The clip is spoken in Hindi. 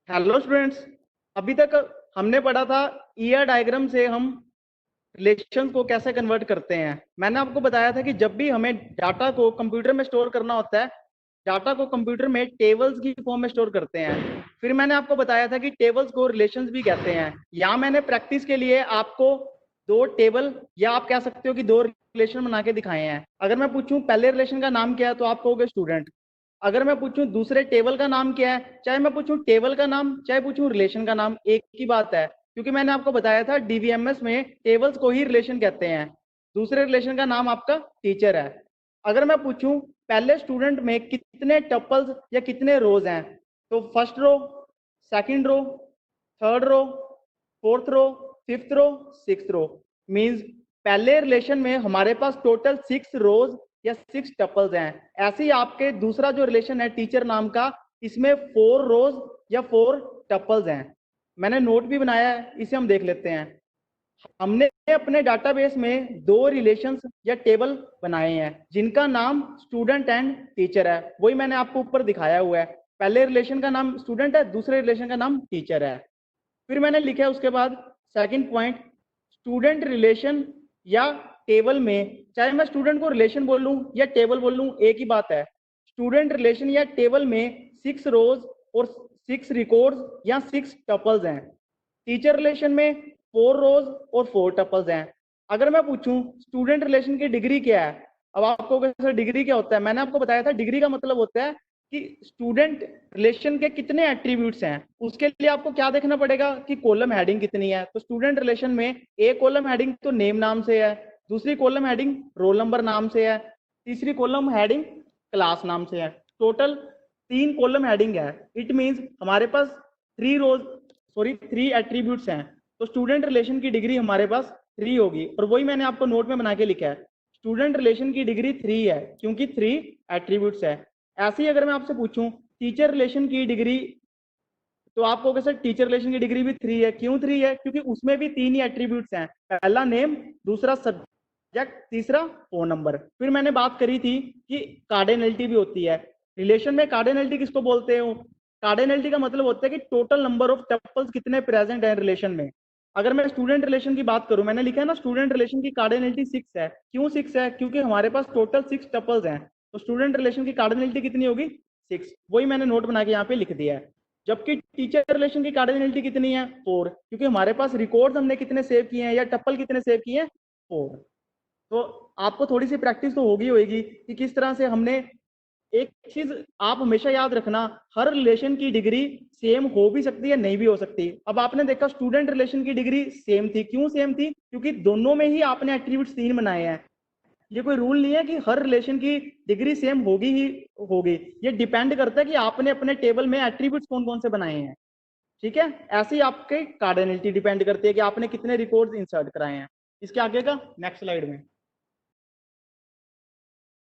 Hello students. अभी तक हमने पढ़ा था ईआर डायग्राम से हम रिलेशंस को कैसे कन्वर्ट करते हैं। मैंने आपको बताया था कि जब भी हमें डाटा को कंप्यूटर में स्टोर करना होता है, डाटा को कंप्यूटर में टेबल्स की फॉर्म में स्टोर करते हैं। फिर मैंने आपको बताया था कि टेबल्स को रिलेशंस भी कहते हैं। यहाँ मैंने प्रैक्टिस के लिए आपको दो टेबल या आप कह सकते हो कि दो रिलेशन बना के दिखाए हैं। अगर मैं पूछूं पहले रिलेशन का नाम क्या है तो आप कहोगे स्टूडेंट। अगर मैं पूछूं दूसरे टेबल का नाम क्या है, चाहे मैं पूछूं टेबल का नाम चाहे पूछूं रिलेशन का नाम, एक ही बात है, क्योंकि मैंने आपको बताया था डीवीएमएस में टेबल्स को ही रिलेशन कहते हैं। दूसरे रिलेशन का नाम आपका टीचर है। अगर मैं पूछूं पहले स्टूडेंट में कितने टपल्स या कितने रोज हैं, तो first row, second row, third row, fourth row, fifth row, sixth row. Means पहले रिलेशन में हमारे पास टोटल 6 रोज या 6 टपल्स हैं। ऐसे ही आपके दूसरा जो रिलेशन है टीचर नाम का, इसमें 4 रोज या 4 टपल्स हैं। मैंने नोट भी बनाया है, इसे हम देख लेते हैं। हमने अपने डाटाबेस में दो रिलेशंस या टेबल बनाए हैं जिनका नाम स्टूडेंट एंड टीचर है। वही मैंने आपको ऊपर दिखाया हुआ है। पहले रिलेशन का नाम स्टूडेंट है, दूसरे रिलेशन का नाम टीचर है। फिर मैंने लिखा है उसके बाद सेकंड पॉइंट, स्टूडेंट रिलेशन या टेबल में, चाहे मैं स्टूडेंट को रिलेशन बोल लूं या टेबल बोल लूं, एक ही बात है। स्टूडेंट रिलेशन या टेबल में 6 रोज और 6 रिकॉर्ड्स या 6 टपल्स हैं। टीचर रिलेशन में 4 रोज और 4 टपल्स हैं। अगर मैं पूछूं स्टूडेंट रिलेशन की डिग्री क्या है, अब आपको सर डिग्री क्या होता है, मैंने आपको बताया था डिग्री का मतलब होता है कि स्टूडेंट रिलेशन के कितने एट्रीब्यूट्स हैं। उसके लिए आपको क्या देखना पड़ेगा कि कॉलम हेडिंग कितनी है। तो स्टूडेंट रिलेशन में एक कॉलम हेडिंग तो नेम नाम से है, दूसरी कॉलम हेडिंग रोल नंबर नाम से है, तीसरी कॉलम हेडिंग क्लास नाम से है। टोटल 3 कॉलम हेडिंग है। इट मींस हमारे पास 3 एट्रीब्यूट्स हैं। तो स्टूडेंट रिलेशन की डिग्री हमारे पास 3 होगी, और वही मैंने आपको नोट में बना के लिखा है। स्टूडेंट रिलेशन की डिग्री 3 है क्योंकि 3 एट्रीब्यूट्स है। ऐसे ही अगर मैं आपसे पूछूं टीचर रिलेशन की डिग्री, तो आप कहोगे सर टीचर रिलेशन की डिग्री भी 3 है। क्यों 3 है? क्योंकि उसमें भी 3 ही एट्रीब्यूट्स हैं, पहला नेम, दूसरा सब्जेक्ट, तीसरा फोन नंबर। फिर मैंने बात करी थी कि कार्डिनलिटी भी होती है रिलेशन में। कार्डिनलिटी किसको बोलते हो? कार्डिनलिटी का मतलब होता है कि टोटल नंबर ऑफ टपल्स कितने प्रेजेंट है रिलेशन में। अगर मैं स्टूडेंट रिलेशन की बात करूं, मैंने लिखा है ना स्टूडेंट रिलेशन की कार्डिनलिटी 6 है। क्यों 6 है? क्योंकि हमारे पास टोटल 6 टपल्स हैं। तो स्टूडेंट रिलेशन की कार्डिनलिटी कितनी होगी? 6। वही मैंने नोट बना के यहाँ पे लिख दिया है। जबकि टीचर रिलेशन की कार्डिनलिटी कितनी है? 4, क्योंकि हमारे पास रिकॉर्ड्स हमने कितने सेव किए हैं या टप्पल कितने सेव किए हैं? 4। तो आपको थोड़ी सी प्रैक्टिस तो होगी होगी कि किस तरह से हमने, एक चीज आप हमेशा याद रखना, हर रिलेशन की डिग्री सेम हो भी सकती है, नहीं भी हो सकती। अब आपने देखा स्टूडेंट रिलेशन की डिग्री सेम थी। क्यों सेम थी? क्योंकि दोनों में ही आपने एट्रीब्यूट्स 3 बनाए हैं। ये कोई रूल नहीं है कि हर रिलेशन की डिग्री सेम होगी ही होगी। ये डिपेंड करता है कि आपने अपने टेबल में एट्रीब्यूट्स कौन कौन से बनाए हैं। ठीक है, ऐसे ही आपके कार्डिनलिटी डिपेंड करती है कि आपने कितने रिकॉर्ड्स इंसर्ट कराए हैं। इसके आगे का नेक्स्ट स्लाइड में